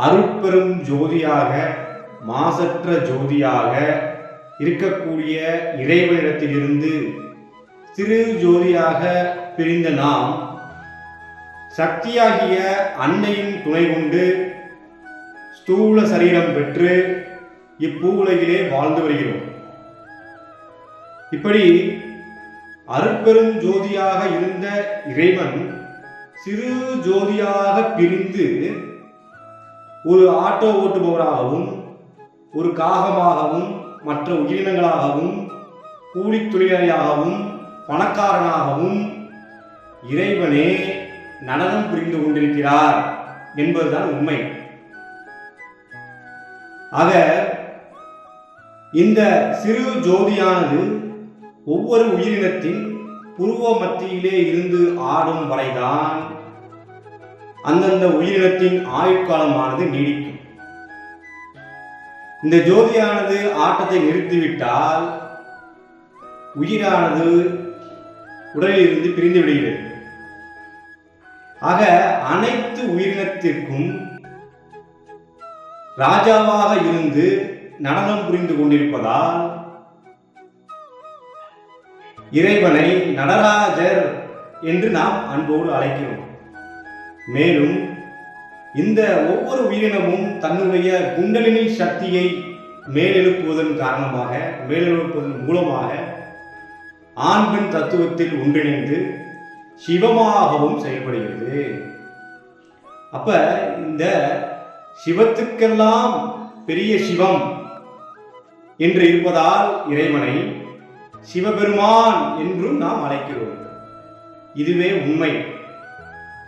அருட்பெரும் ஜோதியாக மாசற்ற ஜோதியாக இருக்கக்கூடிய இறைவனிடத்திலிருந்து சிறு ஜோதியாக பிரிந்த நாம் சக்தியாகிய அன்னையின் துணை கொண்டு ஸ்தூல சரீரம் பெற்று இப்பூவுலகிலே வாழ்ந்து வருகிறோம். இப்படி அருட்பெரும் ஜோதியாக இருந்த இறைவன் சிறு ஜோதியாக பிரிந்து ஒரு ஆட்டோ ஓட்டுபவராகவும் ஒரு காகமாகவும் மற்ற உயிரினங்களாகவும் கூலித்தொழிலாளியாகவும் பணக்காரனாகவும் இறைவனே நடனம் புரிந்து கொண்டிருக்கிறார் என்பதுதான் உண்மை. ஆக இந்த சிறு ஜோதியானது ஒவ்வொரு உயிரினத்தின் புருவ மத்தியிலே இருந்து ஆடும் வரைதான் அந்தந்த உயிரினத்தின் ஆயுட்காலமானது நீடிக்கும். இந்த ஜோதியானது ஆட்டத்தை நிறுத்திவிட்டால் உயிரானது உடலில் இருந்து பிரிந்து விடுகிறது. ஆக அனைத்து உயிரினத்திற்கும் ராஜாவாக இருந்து நடனம் புரிந்து கொண்டிருப்பதால் இறைவனை நடராஜர் என்று நாம் அன்போடு அழைக்கிறோம். மேலும் இந்த ஒவ்வொரு உயிரினமும் தன்னுடைய குண்டலினி சக்தியை மேலெழுப்புவதன் மூலமாக ஆண் பெண் தத்துவத்தில் ஒன்றிணைந்து சிவமாகவும் செயல்படுகிறது. அப்ப இந்த சிவத்துக்கெல்லாம் பெரிய சிவம் என்று இருப்பதால் இறைவனை சிவபெருமான் என்றும் நாம் அழைக்கிறோம். இதுவே உண்மை.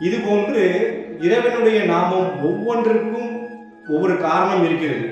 இதுபோன்று இறைவனுடைய நாமம் ஒவ்வொன்றிற்கும் ஒவ்வொரு காரணம் இருக்கிறது.